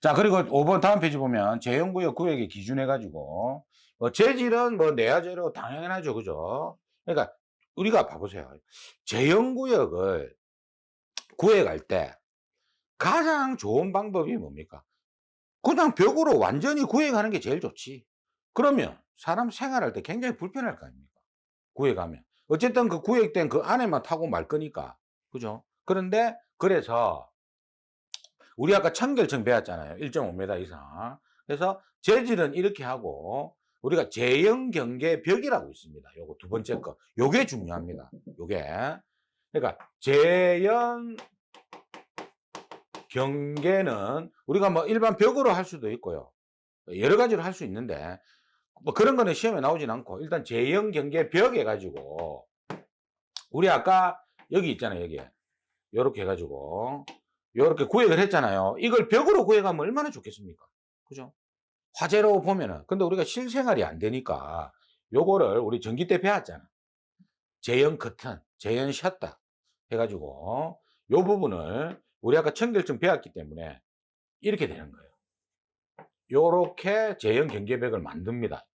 자, 그리고 5번 다음 페이지 보면 제형구역 구역에 기준해가지고, 재질은 뭐 내야재로 당연하죠. 그죠? 그러니까 우리가 봐보세요. 제형구역을 구획할 때 가장 좋은 방법이 뭡니까? 그냥 벽으로 완전히 구획하는 게 제일 좋지. 그러면 사람 생활할 때 굉장히 불편할 거 아닙니까? 구획하면. 어쨌든 그 구획된 그 안에만 타고 말 거니까. 그죠? 그런데 그래서 우리 아까 청결층 배웠잖아요. 1.5m 이상. 그래서 재질은 이렇게 하고 우리가 제형 경계 벽이라고 있습니다. 요거 두 번째 거. 요게 중요합니다. 요게. 그러니까 제형 경계는 우리가 뭐 일반 벽으로 할 수도 있고요. 여러 가지로 할 수 있는데 뭐 그런 거는 시험에 나오진 않고 일단 제형 경계 벽 해가지고 우리 아까 여기 있잖아요. 여기에. 요렇게 해가지고 요렇게 구획을 했잖아요. 이걸 벽으로 구획하면 얼마나 좋겠습니까? 그죠? 화재로 보면은. 근데 우리가 실생활이 안 되니까 요거를 우리 전기 때 배웠잖아. 제형 커튼, 제형 셔터 해가지고 요 부분을 우리 아까 청결층 배웠기 때문에 이렇게 되는 거예요. 요렇게 제형 경계벽을 만듭니다.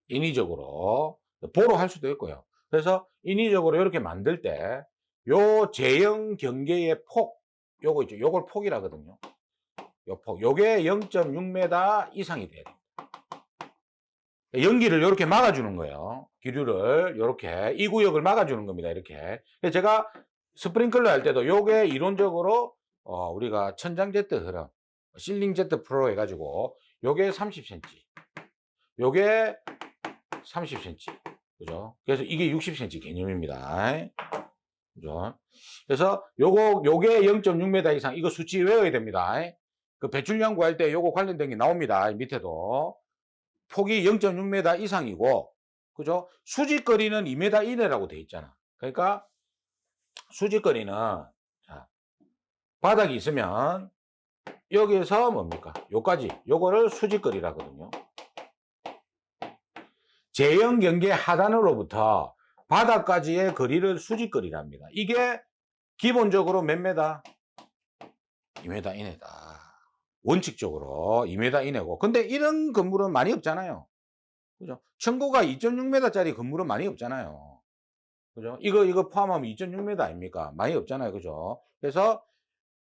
인위적으로. 보로 할 수도 있고요. 그래서 인위적으로 이렇게 만들 때 요 제형 경계의 폭, 요거 있죠. 요걸 폭이라거든요. 요 폭. 요게 0.6m 이상이 돼야 돼요. 연기를 이렇게 막아주는 거예요. 기류를 이렇게 이 구역을 막아주는 겁니다. 이렇게. 제가 스프링클러 할 때도 요게 이론적으로 우리가 천장 제트 흐름, 실링 제트 프로 해가지고 요게 30cm, 요게 30cm, 그죠? 그래서 이게 60cm 개념입니다. 그죠? 그래서 요게 0.6m 이상, 이거 수치 외워야 됩니다. 그 배출량 구할 때 요거 관련된 게 나옵니다. 밑에도. 폭이 0.6m 이상이고, 그죠? 수직거리는 2m 이내라고 돼 있잖아. 그러니까 수직거리는, 자, 바닥이 있으면 여기에서 뭡니까? 요까지, 요거를 수직거리라거든요. 제형 경계 하단으로부터 바닥까지의 거리를 수직거리랍니다. 이게 기본적으로 몇 메다? 2m 이내다. 원칙적으로 2m 이내고. 근데 이런 건물은 많이 없잖아요. 그죠? 층고가 2.6m짜리 건물은 많이 없잖아요. 그죠? 이거 포함하면 2.6m 아닙니까? 많이 없잖아요. 그죠? 그래서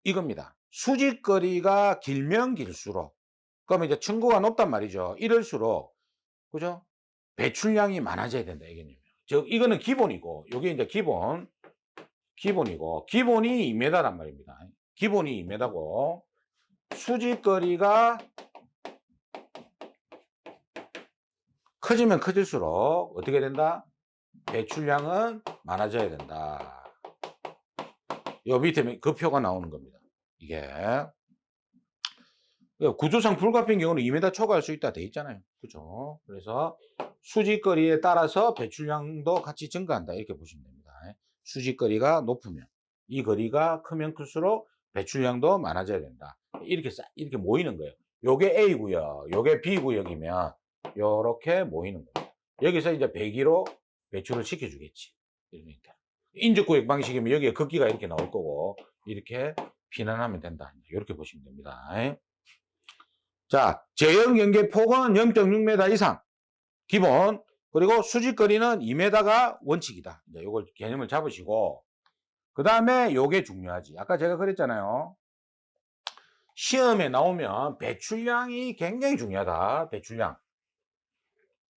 이겁니다. 수직거리가 길면 길수록, 그러면 이제 층고가 높단 말이죠. 이럴수록, 그죠? 배출량이 많아져야 된다. 이게 이거는 기본이고, 요게 이제 기본이고, 기본이 2m란 말입니다. 기본이 2m고, 수직거리가 커지면 커질수록 어떻게 된다? 배출량은 많아져야 된다. 요 밑에 그 표가 나오는 겁니다. 이게. 구조상 불가피인 경우는 2m 초과할 수 있다 돼 있잖아요. 그죠? 그래서 수직거리에 따라서 배출량도 같이 증가한다. 이렇게 보시면 됩니다. 수직거리가 높으면, 이 거리가 크면 클수록 배출량도 많아져야 된다. 이렇게 모이는 거예요. 요게 A구역, 요게 B구역이면 요렇게 모이는 거예요. 여기서 이제 배기로 배출을 시켜주겠지. 그러니까. 인접구역 방식이면 여기에 극기가 이렇게 나올 거고, 이렇게 피난하면 된다. 이렇게 보시면 됩니다. 자, 제형 경계 폭은 0.6m 이상 기본, 그리고 수직거리는 2m가 원칙이다. 이제 요걸 개념을 잡으시고, 그 다음에 요게 중요하지. 아까 제가 그랬잖아요. 시험에 나오면 배출량이 굉장히 중요하다.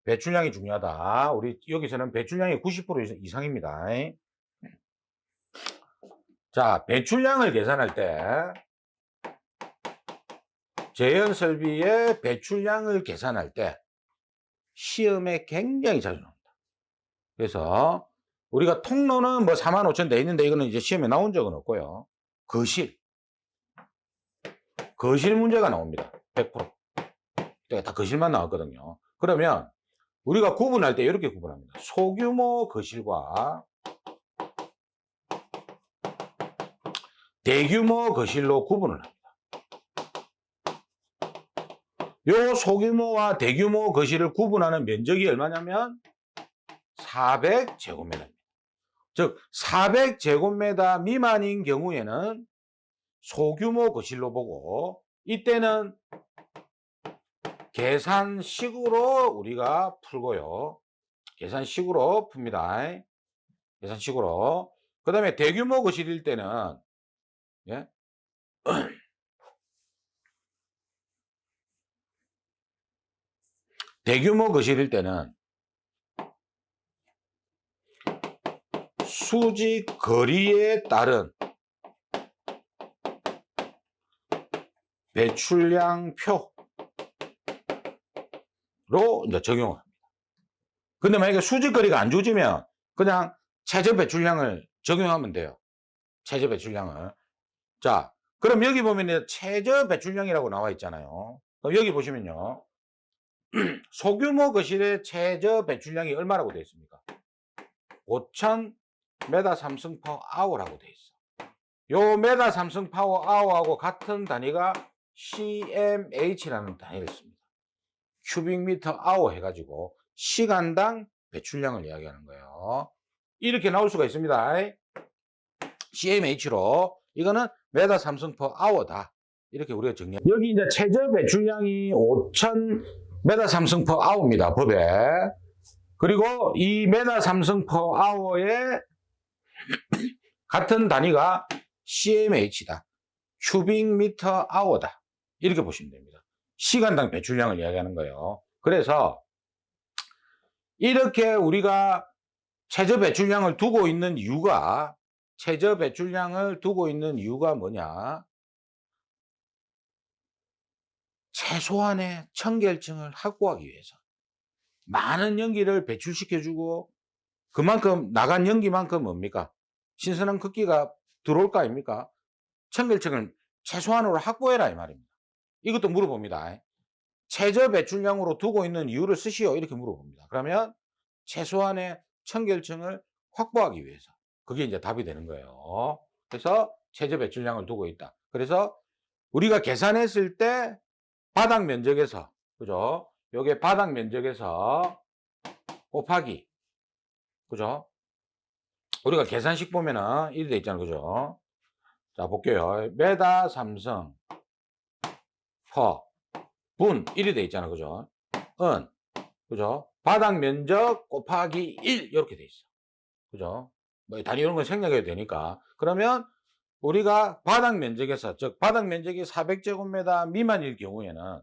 배출량이 중요하다. 우리 여기서는 배출량이 90% 이상입니다. 자, 배출량을 계산할 때 제형 설비의 배출량을 계산할 때 시험에 굉장히 자주 나옵니다. 그래서 우리가 통로는 뭐 45,000 돼 있는데 이거는 이제 시험에 나온 적은 없고요. 거실 문제가 나옵니다. 100%. 다 거실만 나왔거든요. 그러면 우리가 구분할 때 이렇게 구분합니다. 소규모 거실과 대규모 거실로 구분을 합니다. 요 소규모와 대규모 거실을 구분하는 면적이 얼마냐면 400제곱미터입니다. 즉 400제곱미터 미만인 경우에는 소규모 거실로 보고, 이때는 계산식으로 우리가 풀고요. 계산식으로 풉니다. 계산식으로. 그 다음에 대규모 거실일 때는, 예? 대규모 거실일 때는 수직 거리에 따른 배출량 표로 이제 적용을 합니다. 근데 만약에 수직 거리가 안 주어지면 그냥 최저 배출량을 적용하면 돼요. 최저 배출량을. 자, 그럼 여기 보면 최저 배출량이라고 나와 있잖아요. 그럼 여기 보시면요. 소규모 거실의 최저 배출량이 얼마라고 되어 있습니까? 5000m 삼성 파워 아워라고 되어 있어. 요 메다 삼성 파워 아워하고 같은 단위가 CMH라는 단위를 씁니다. 큐빅미터 아워 해가지고 시간당 배출량을 이야기하는 거예요. 이렇게 나올 수가 있습니다. CMH로 이거는 메다 삼성 파워 아워다. 이렇게 우리가 정리. 여기 이제 최저 배출량이 5000m 삼성 파워 아워입니다. 법에. 그리고 이 메다 삼성 파워 아워의 같은 단위가 CMH다. 큐빅미터 아워다. 이렇게 보시면 됩니다. 시간당 배출량을 이야기하는 거예요. 그래서 이렇게 우리가 최저 배출량을 두고 있는 이유가 뭐냐? 최소한의 청결층을 확보하기 위해서 많은 연기를 배출시켜주고 그만큼 나간 연기만큼 뭡니까? 신선한空기가 들어올 거 아닙니까? 청결층을 최소한으로 확보해라 이 말입니다. 이것도 물어봅니다. 최저 배출량으로 두고 있는 이유를 쓰시오 이렇게 물어봅니다. 그러면 최소한의 청결층을 확보하기 위해서 그게 이제 답이 되는 거예요. 그래서 최저 배출량을 두고 있다. 그래서 우리가 계산했을 때 바닥 면적에서 그죠? 요게 바닥 면적에서 곱하기 그죠? 우리가 계산식 보면은 이렇게 돼 있잖아요. 그죠? 자, 볼게요. 메다 삼성 퍼 분 1이 돼 있잖아요. 그죠? 은 그죠? 바닥 면적 곱하기 1 이렇게 돼 있어. 그죠? 뭐 단위 이런 건 생략해도 되니까. 그러면 우리가 바닥 면적에서 즉 바닥 면적이 400제곱미터 미만일 경우에는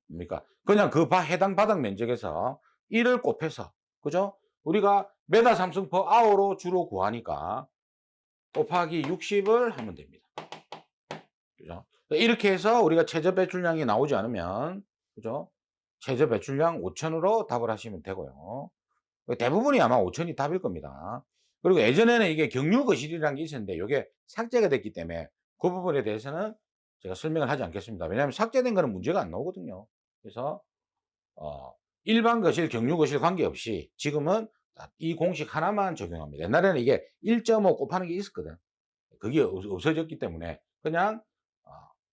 뭡니까? 그냥 그 해당 바닥 면적에서 1을 곱해서 그죠? 우리가 메다 삼성 퍼 아워로 주로 구하니까 곱하기 60을 하면 됩니다. 그죠? 이렇게 해서 우리가 최저 배출량이 나오지 않으면 그죠? 최저 배출량 5000으로 답을 하시면 되고요. 대부분이 아마 5000이 답일 겁니다. 그리고 예전에는 이게 경유거실이라는 게 있었는데 이게 삭제가 됐기 때문에 그 부분에 대해서는 제가 설명을 하지 않겠습니다. 왜냐하면 삭제된 거는 문제가 안 나오거든요. 그래서 일반 거실, 경유거실 관계없이 지금은 이 공식 하나만 적용합니다. 옛날에는 이게 1.5 곱하는 게 있었거든. 그게 없어졌기 때문에 그냥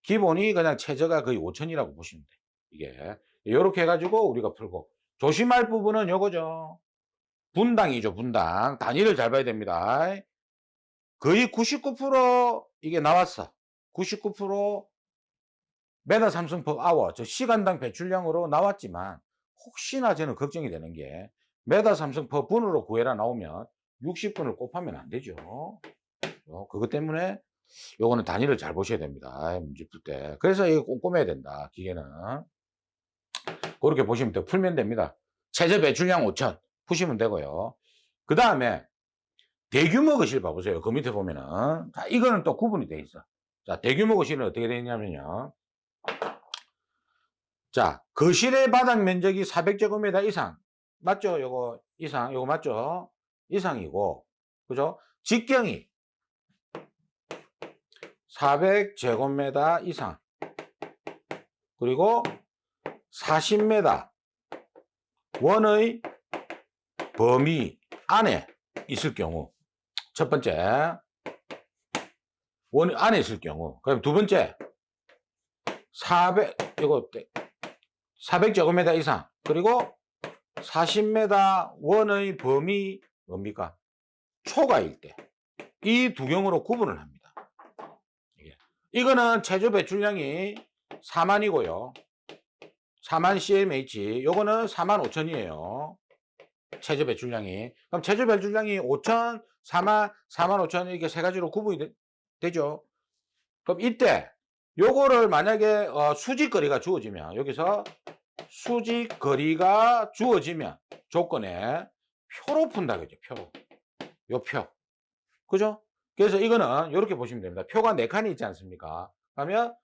기본이 그냥 최저가 거의 5000이라고 보시면 돼요. 이게 이렇게 해가지고 우리가 풀고 조심할 부분은 요거죠. 분당이죠. 분당. 단위를 잘 봐야 됩니다. 거의 99% 이게 나왔어. 99% 메다 삼성 퍼 아워 저 시간당 배출량으로 나왔지만 혹시나 저는 걱정이 되는 게 메다 삼성 퍼 분으로 구해라 나오면 60분을 곱하면 안 되죠. 그것 때문에 요거는 단위를 잘 보셔야 됩니다. 문제 풀 때. 그래서 이거 꼼꼼해야 된다. 기계는. 그렇게 보시면 돼. 풀면 됩니다. 최저 배출량 5000 푸시면 되고요. 그 다음에 대규모 거실 봐보세요. 그 밑에 보면은. 자, 이거는 또 구분이 돼 있어. 자, 대규모 거실은 어떻게 되어 있냐면요. 자, 거실의 바닥 면적이 400제곱미터 이상. 맞죠? 요거 이상, 요거 맞죠? 이상이고. 그죠? 직경이 400제곱미터 이상. 그리고 40m 원의 범위 안에 있을 경우. 첫 번째. 원 안에 있을 경우. 그럼 두 번째. 400제곱미터 이상. 그리고 40m 원의 범위 뭡니까? 초과일 때. 이 두 경우로 구분을 합니다. 이거는 최저 배출량이 4만이고요. 4만 CMH. 요거는 4만 5천이에요. 최저 배출량이. 그럼 최저 배출량이 5천, 4만, 4만 5천 이렇게 세 가지로 구분이 되죠. 그럼 이때 요거를 만약에 수직거리가 주어지면 여기서 수직거리가 주어지면 조건에 표로 푼다 그죠. 표로. 요 표. 그죠? 그래서 이거는 이렇게 보시면 됩니다. 표가 4칸이 있지 않습니까? 그러면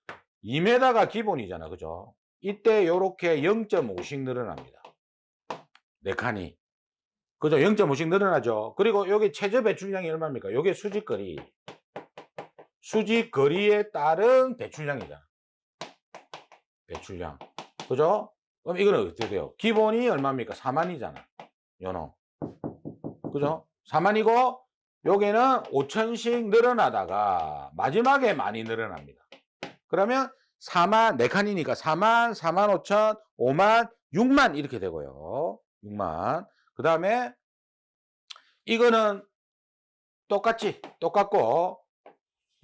2m가 기본이잖아. 그죠? 이때 요렇게 0.5씩 늘어납니다. 4칸이. 그죠? 0.5씩 늘어나죠. 그리고 여기 최저 배출량이 얼마입니까? 요게 수직거리. 수직거리에 따른 배출량이잖아. 배출량. 그죠? 그럼 이거는 어떻게 돼요? 기본이 얼마입니까? 4만이잖아. 요놈. 그죠? 4만이고, 여기는 5천씩 늘어나다가 마지막에 많이 늘어납니다. 그러면 4만, 4칸이니까 4만, 4만 5천, 5만, 6만 이렇게 되고요. 6만. 그 다음에 이거는 똑같고,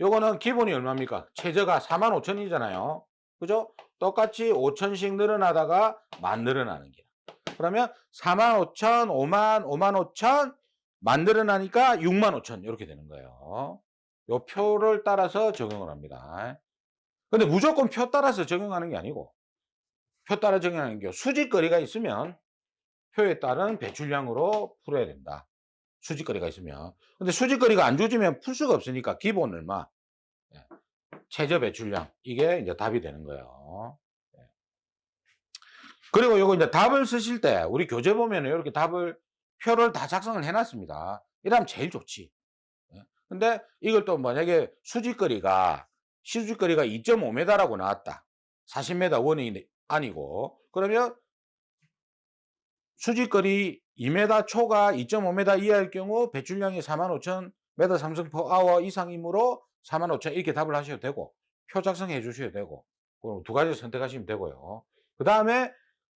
요거는 기본이 얼마입니까? 최저가 4만 5천이잖아요. 그죠? 똑같이 5천씩 늘어나다가 만 늘어나는 게. 그러면 4만 5천, 5만, 5만 5천, 만 늘어나니까 6만 5천 이렇게 되는 거예요. 요 표를 따라서 적용을 합니다. 근데 무조건 표 따라서 적용하는 게 아니고 표 따라 적용하는 게 수직거리가 있으면 표에 따른 배출량으로 풀어야 된다. 수직거리가 있으면. 근데 수직거리가 안 주어지면 풀 수가 없으니까 기본 얼마? 예. 최저 배출량. 이게 이제 답이 되는 거예요. 예. 그리고 요거 이제 답을 쓰실 때 우리 교재 보면 이렇게 답을 표를 다 작성을 해 놨습니다. 이러면 제일 좋지. 예. 근데 이걸 또 만약에 수직거리가 2.5m라고 나왔다. 40m 원이 아니고 그러면 수직거리 2m 초가 2.5m 이하일 경우 배출량이 45,000 m 삼성 per hour 이상이므로 45,000 이렇게 답을 하셔도 되고 표 작성해 주셔도 되고 두 가지 선택하시면 되고요. 그 다음에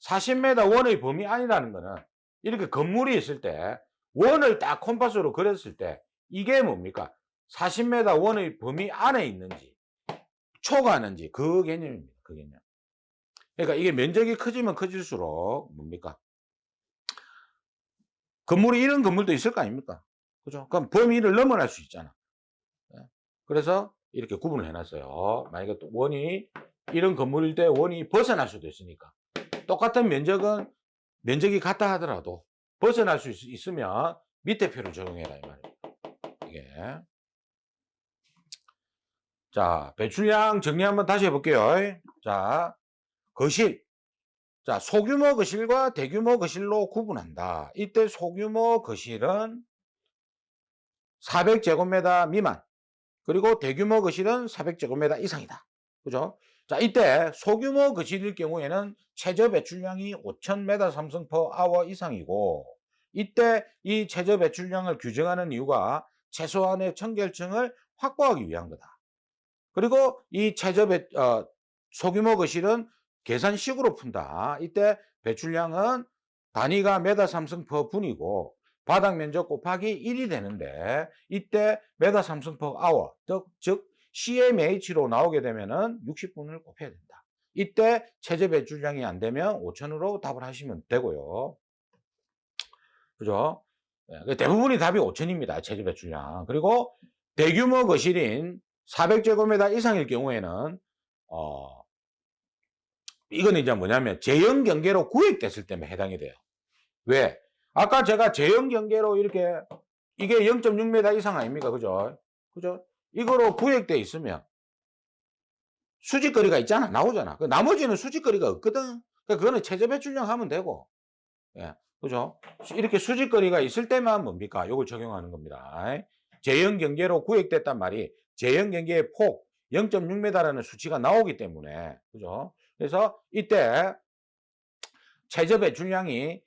40m 원의 범위 안이라는 거는 이렇게 건물이 있을 때 원을 딱 콤파스로 그렸을 때 이게 뭡니까? 40m 원의 범위 안에 있는지 초과하는지 그 개념입니다. 그 개념. 그러니까 이게 면적이 커지면 커질수록 뭡니까? 건물이 이런 건물도 있을 거 아닙니까? 그죠? 그럼 범위를 넘어날 수 있잖아. 예. 그래서 이렇게 구분을 해놨어요. 만약에 또 원이 이런 건물일 때 원이 벗어날 수도 있으니까. 똑같은 면적이 같다 하더라도 벗어날 수 있으면 밑에 표를 적용해라 이 말이에요. 이게. 자, 배출량 정리 한번 다시 해볼게요. 자, 거실. 자, 소규모 거실과 대규모 거실로 구분한다. 이때 소규모 거실은 400제곱미터 미만. 그리고 대규모 거실은 400제곱미터 이상이다. 그죠? 자, 이때 소규모 거실일 경우에는 최저 배출량이 5,000m 삼성 per hour 이상이고, 이때 이 최저 배출량을 규정하는 이유가 최소한의 청결층을 확보하기 위한 거다. 그리고 이 소규모 거실은 계산식으로 푼다. 이때 배출량은 단위가 메다 삼성 per 분이고 바닥 면적 곱하기 1이 되는데 이때 메다 삼성 per hour 즉 CMH로 나오게 되면은 60분을 곱해야 된다. 이때 최저 배출량이 안 되면 5,000으로 답을 하시면 되고요. 그죠? 대부분이 답이 5,000입니다. 최저 배출량. 그리고 대규모 거실인 400제곱미터 이상일 경우에는 이거는 이제 뭐냐면 제형 경계로 구획됐을 때만 해당이 돼요. 왜? 아까 제가 제형 경계로 이렇게 이게 0.6m 이상 아닙니까? 그죠? 그죠? 이거로 구획돼 있으면 수직거리가 있잖아. 나오잖아. 나머지는 수직거리가 없거든. 그거는 최저 배출량 하면 되고. 예. 그죠? 이렇게 수직거리가 있을 때만 뭡니까? 요걸 적용하는 겁니다. 제형 경계로 구획됐단 말이 제형 경계의 폭 0.6m라는 수치가 나오기 때문에 그죠? 그래서 이때 최저 배출량이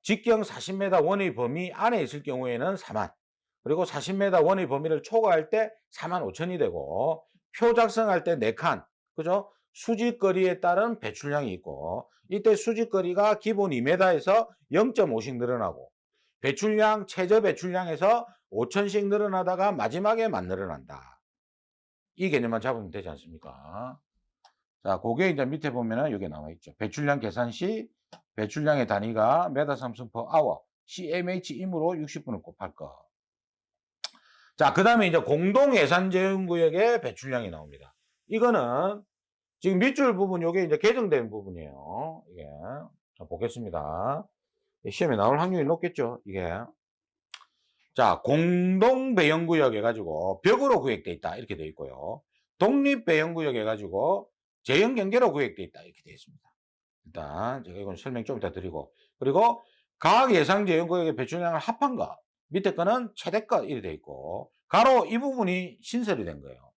직경 40m 원의 범위 안에 있을 경우에는 4만 그리고 40m 원의 범위를 초과할 때 4만 5천이 되고 표 작성할 때 4칸 그죠? 수직거리에 따른 배출량이 있고 이때 수직거리가 기본 2m에서 0.5씩 늘어나고 배출량 최저 배출량에서 5천씩 늘어나다가 마지막에만 늘어난다. 이 개념만 잡으면 되지 않습니까? 자, 그게 이제 밑에 보면은 여기 나와 있죠. 배출량 계산 시 배출량의 단위가 메다 삼성 per hour, CMH이므로 60분을 곱할 거. 자, 그 다음에 이제 공동 예산 제한 구역의 배출량이 나옵니다. 이거는 지금 밑줄 부분, 요게 이제 개정된 부분이에요. 이게. 자, 보겠습니다. 시험에 나올 확률이 높겠죠, 이게. 자, 공동 배영구역 해가지고 벽으로 구획돼 있다. 이렇게 돼 있고요. 독립 배영구역 해가지고 제형 경계로 구획돼 있다. 이렇게 되어 있습니다. 일단 제가 이건 설명 좀 이따 드리고, 그리고 각 예상 제형구역의 배출량을 합한 거, 밑에 거는 최대가 이렇게 돼 있고, 가로 이 부분이 신설이 된 거예요.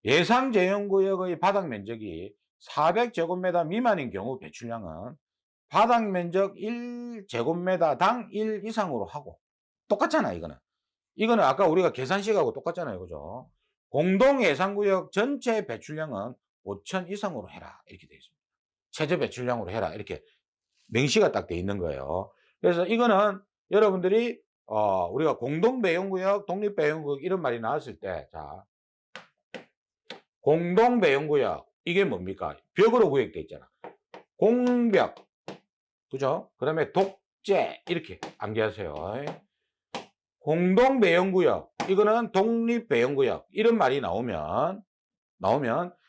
예상 제형구역의 바닥 면적이 400제곱미터 미만인 경우 배출량은 바닥 면적 1제곱미터당 1 이상으로 하고, 똑같잖아, 이거는. 이거는 아까 우리가 계산식하고 똑같잖아요, 그죠? 공동 예상구역 전체 배출량은 5천 이상으로 해라, 이렇게 되어 있습니다. 최저 배출량으로 해라, 이렇게 명시가 딱 돼 있는 거예요. 그래서 이거는 여러분들이 우리가 공동 배용구역, 독립 배용구역 이런 말이 나왔을 때, 자, 공동 배용구역 이게 뭡니까? 벽으로 구획돼 있잖아. 공벽, 그죠? 그 다음에 독재 이렇게 암기하세요. 공동 배용구역, 이거는 독립 배용구역 이런 말이 나오면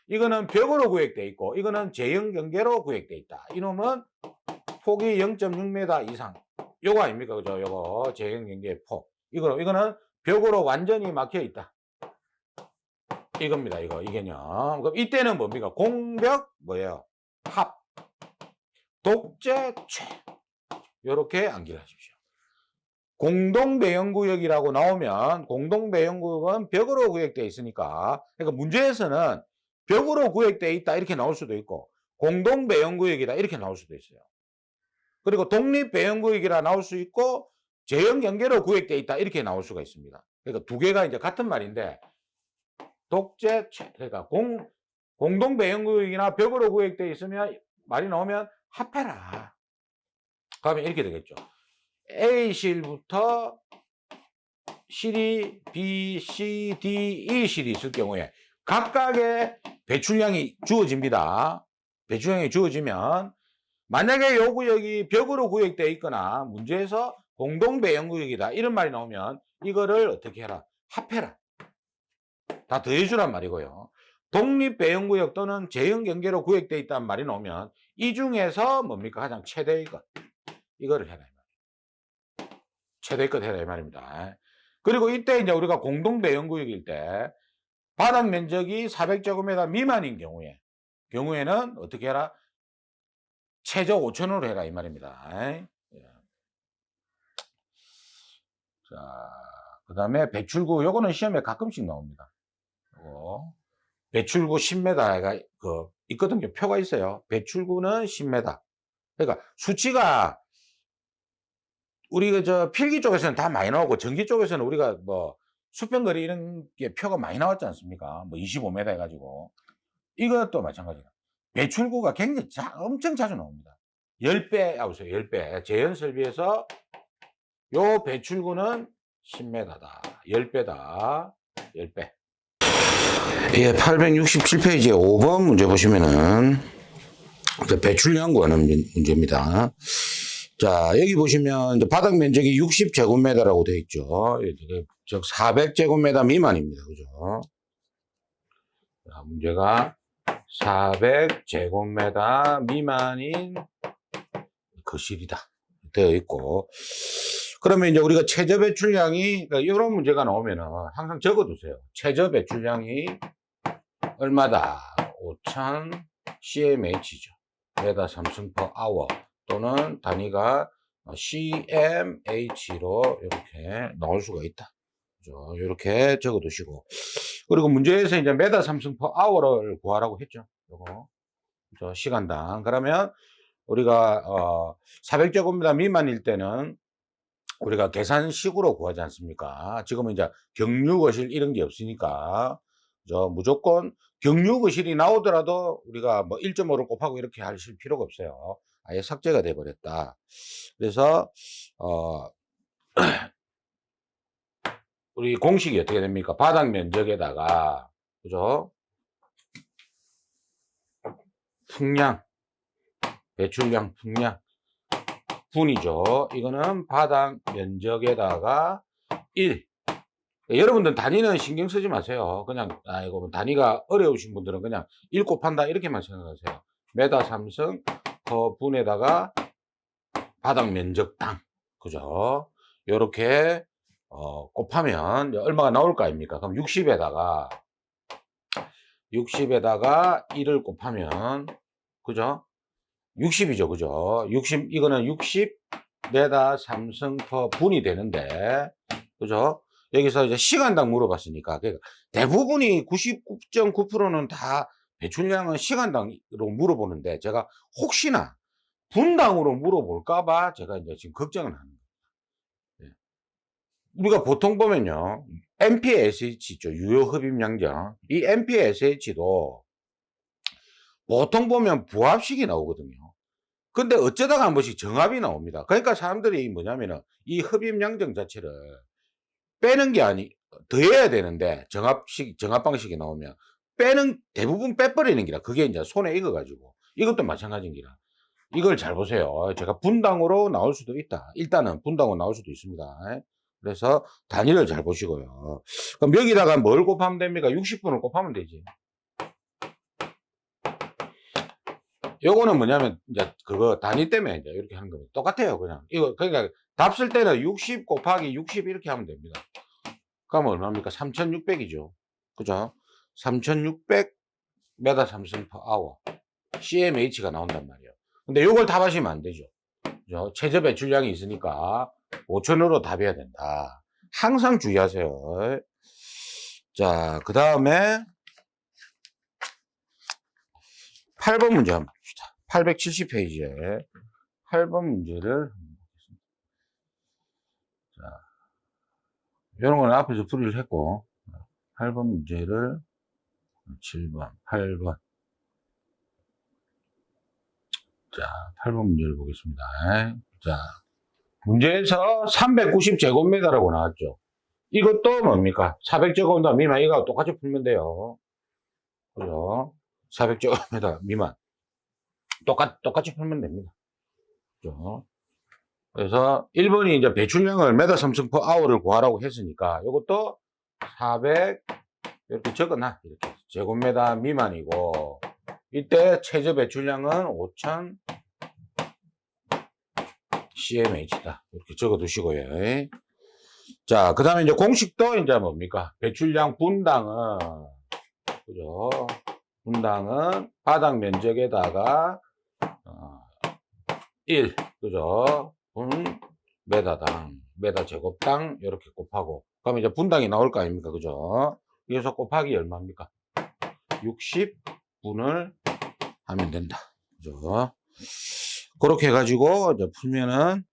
이거는 벽으로 구획돼 있고 이거는 제형 경계로 구획돼 있다. 이놈은 폭이 0.6m 이상. 요거 아닙니까? 그죠? 요거 제형 경계의 폭. 이거는 벽으로 완전히 막혀 있다. 이겁니다. 이 개념. 그럼 이때는 뭡니까? 공벽 뭐예요? 합. 독재 최. 요렇게 암기를 하십시오. 공동배영구역이라고 나오면 공동배영구역은 벽으로 구획되어 있으니까, 그러니까 문제에서는 벽으로 구획되어 있다 이렇게 나올 수도 있고 공동배영구역이다 이렇게 나올 수도 있어요. 그리고 독립배영구역이라 나올 수 있고 제형경계로 구획되어 있다 이렇게 나올 수가 있습니다. 그러니까 두 개가 이제 같은 말인데 독재, 그러니까 공동배영구역이나 벽으로 구획되어 있으면 말이 나오면 합해라. 그러면 이렇게 되겠죠. A실부터 실이 B, C, D, E 실이 있을 경우에 각각의 배출량이 주어집니다. 배출량이 주어지면 만약에 요 구역이 벽으로 구획되어 있거나 문제에서 공동배영구역이다 이런 말이 나오면 이거를 어떻게 해라? 합해라. 다 더해주란 말이고요. 독립배영구역 또는 제형경계로 구획되어 있다는 말이 나오면 이 중에서 뭡니까? 가장 최대의 것. 이거를 해라. 최대의 것 해라 이 말입니다. 그리고 이때 이제 우리가 공동배영구역일 때 바닥 면적이 400제곱미터 미만인 경우에는 어떻게 해라? 최저 5천원으로 해라 이 말입니다. 자, 그 다음에 배출구, 요거는 시험에 가끔씩 나옵니다. 배출구 10m가 있거든요. 표가 있어요. 배출구는 10m. 그러니까 수치가 우리 필기 쪽에서는 다 많이 나오고 전기 쪽에서는 우리가 뭐 수평거리 이런 게 표가 많이 나왔지 않습니까? 뭐 25m 해가지고. 이것도 마찬가지다. 배출구가 굉장히 엄청 자주 나옵니다. 10배, 보세요. 10배. 제연설 비해서 요 배출구는 10m다. 10배다. 10배. 예, 867페이지에 5번 문제 보시면은 배출량 구하는 문제입니다. 자, 여기 보시면 이제 바닥 면적이 60제곱미터라고 되어 있죠. 즉 400제곱미터 미만입니다. 그죠? 자, 문제가 400제곱미터 미만인 거실이다. 되어 있고. 그러면 이제 우리가 최저 배출량이, 그러니까 이런 문제가 나오면은 항상 적어 두세요. 최저 배출량이 얼마다? 5000 CMH죠. 메다 삼승 per hour. 또는 단위가 CMH로 이렇게 나올 수가 있다. 그죠? 이렇게 적어 두시고. 그리고 문제에서 이제 메다 삼승 per hour를 구하라고 했죠. 요거. 그죠? 시간당. 그러면 우리가 400제곱미터 미만일 때는 우리가 계산식으로 구하지 않습니까? 지금은 이제 경유거실 이런 게 없으니까 무조건 경유거실이 나오더라도 우리가 뭐 1.5를 곱하고 이렇게 하실 필요가 없어요. 아예 삭제가 돼 버렸다. 그래서 우리 공식이 어떻게 됩니까? 바닥 면적에다가 그죠? 풍량, 배출량, 풍량. 분이죠. 이거는 바닥 면적에다가 1. 여러분들 단위는 신경 쓰지 마세요. 그냥, 이거 뭐 단위가 어려우신 분들은 그냥 1 곱한다 이렇게만 생각하세요. 메다 삼성 퍼 분에다가 바닥 면적 땅. 그죠? 요렇게, 곱하면 얼마가 나올 거 아닙니까? 그럼 60에다가 1을 곱하면, 그죠? 60이죠. 그죠? 60, 이거는 60 메다 삼성 퍼 분이 되는데, 그죠? 여기서 이제 시간당 물어봤으니까, 그러니까 대부분이 99.9%는 다 배출량은 시간당으로 물어보는데, 제가 혹시나 분당으로 물어볼까봐 제가 이제 지금 걱정을 하는 거예요. 우리가 보통 보면요, MPSH 있죠. 유효흡입량정. 이 MPSH도 보통 보면 부합식이 나오거든요. 근데 어쩌다가 한 번씩 정합이 나옵니다. 그러니까 사람들이 뭐냐면은 이 흡입량정 자체를 빼는 게 더해야 되는데 정합 방식이 나오면 대부분 빼버리는 기라. 그게 이제 손에 익어가지고. 이것도 마찬가지인 기라. 이걸 잘 보세요. 제가 분당으로 나올 수도 있다. 일단은 분당으로 나올 수도 있습니다. 그래서 단위를 잘 보시고요. 그럼 여기다가 뭘 곱하면 됩니까? 60분을 곱하면 되지. 요거는 뭐냐면, 이제 그거 단위 때문에 이제 이렇게 하는 겁니다. 똑같아요, 그냥. 이거, 그러니까 답 쓸 때는 60 곱하기 60 이렇게 하면 됩니다. 그러면 얼마입니까? 3600이죠. 그죠? 3600 메다 삼성 퍼 아워. CMH가 나온단 말이에요. 근데 요걸 답하시면 안 되죠. 그죠? 최저 배출량이 있으니까 5000으로 답해야 된다. 항상 주의하세요. 자, 그 다음에 8번 문제 한번 봅시다. 870페이지에 8번 문제를 자, 이런 거는 앞에서 풀이를 했고 8번 문제를 7번, 8번 자, 8번 문제를 보겠습니다. 자, 문제에서 390제곱미터라고 나왔죠. 이것도 뭡니까? 400제곱미터 미만 이거 똑같이 풀면 돼요. 그죠? 400제곱미터 미만 똑같이 풀면 됩니다. 그죠? 그래서 1번이 이제 배출량을 메다 삼성 퍼 아워를 구하라고 했으니까 이것도 400 이렇게 적어놔. 이렇게 제곱미터 미만이고 이때 최저 배출량은 5000 CMH다. 이렇게 적어 두시고요. 자, 그 다음에 이제 공식도 이제 뭡니까? 배출량 분당은, 그죠? 분당은 바닥 면적에다가, 1, 그죠? 분, 메다당, 메다 제곱당, 이렇게 곱하고. 그러면 이제 분당이 나올 거 아닙니까? 그죠? 여기서 곱하기 얼마입니까? 60분을 하면 된다. 그죠? 그렇게 해가지고, 이제 풀면은,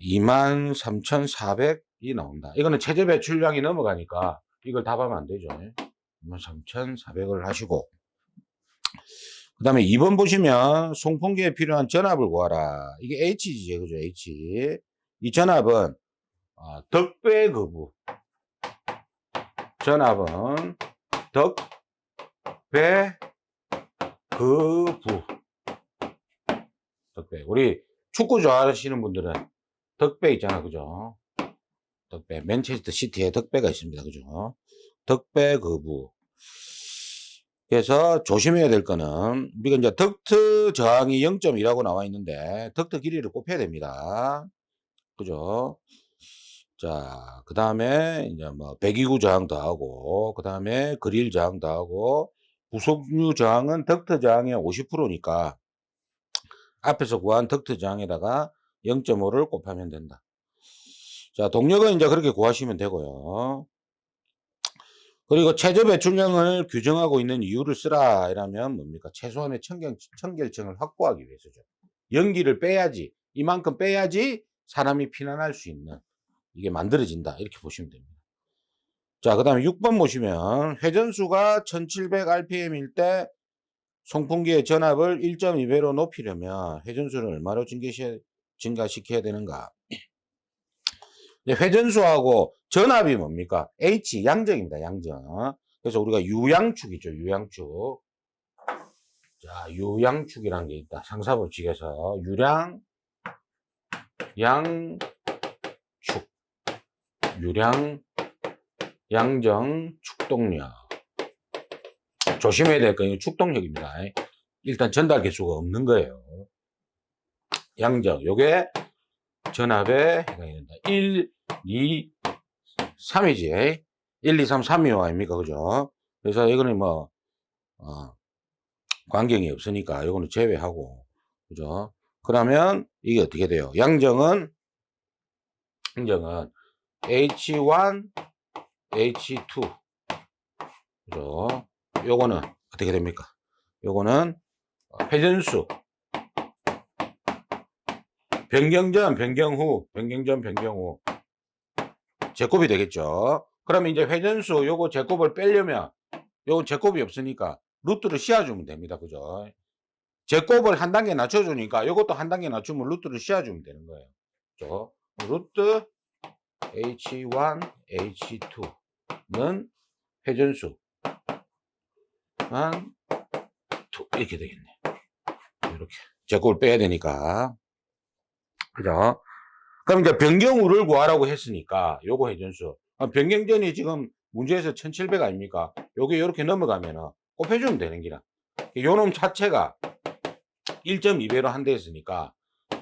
23,400이 나온다. 이거는 최저 배출량이 넘어가니까 이걸 답하면 안 되죠. 23,400을 하시고. 그 다음에 2번 보시면 송풍기에 필요한 전압을 구하라. 이게 H지, 그죠? H. 이 전압은 덕배 거부. 전압은 덕배 거부. 덕배. 우리 축구 좋아하시는 분들은 덕배 있잖아, 그죠? 덕배. 맨체스터 시티에 덕배가 있습니다, 그죠? 덕배 거부. 그래서 조심해야 될 거는, 우리가 이제 덕트 저항이 0.2라고 나와 있는데, 덕트 길이를 곱해야 됩니다. 그죠? 자, 그 다음에 이제 뭐, 배기구 저항 더하고, 그 다음에 그릴 저항 더하고, 부속류 저항은 덕트 저항의 50%니까, 앞에서 구한 덕트 저항에다가 0.5를 곱하면 된다. 자, 동력은 이제 그렇게 구하시면 되고요. 그리고 최저 배출량을 규정하고 있는 이유를 쓰라 이라면 뭡니까? 최소한의 청결층을 확보하기 위해서죠. 연기를 빼야지, 이만큼 빼야지 사람이 피난할 수 있는 이게 만들어진다. 이렇게 보시면 됩니다. 자, 그 다음에 6번 보시면 회전수가 1700rpm일 때 송풍기의 전압을 1.2배로 높이려면 회전수를 얼마로 증가시켜야 되는가? 이제 회전수하고 전압이 뭡니까? H 양정입니다. 양정. 그래서 우리가 유양축이죠. 유양축. 자, 유양축이라는 게 있다. 상사법칙에서 유량, 양축, 유량, 양정, 축동력. 조심해야 될 건 축동력입니다. 일단 전달 개수가 없는 거예요. 양정, 요게 전압에 해당이 된다. 1, 2, 3이지. 1, 2, 3, 3이 아닙니까? 그죠? 그래서 이거는 뭐, 관경이 없으니까 이거는 제외하고. 그죠? 그러면 이게 어떻게 돼요? 양정은 H1, H2. 그죠? 요거는 어떻게 됩니까? 요거는 회전수. 변경전, 변경후, 변경전, 변경후. 제곱이 되겠죠. 그러면 이제 회전수, 요거 제곱을 빼려면, 요거 제곱이 없으니까 루트를 씌워주면 됩니다. 그죠? 제곱을 한 단계 낮춰주니까 요것도 한 단계 낮추면 루트를 씌워주면 되는 거예요. 그죠? 루트 H1, H2는 회전수 한 2 이렇게 되겠네. 이렇게 제곱을 빼야 되니까. 그죠? 그럼 이제 변경우를 구하라고 했으니까 요거 회전수. 변경전이 지금 문제에서 1700 아닙니까? 요게 이렇게 넘어가면은 곱해주면 되는 기라. 요 놈 자체가 1.2배로 한대 했으니까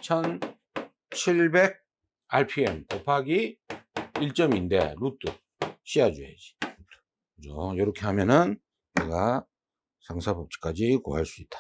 1700 RPM 곱하기 1.2인데 루트 씌워줘야지. 그죠? 이렇게 하면은 내가 상사법칙까지 구할 수 있다.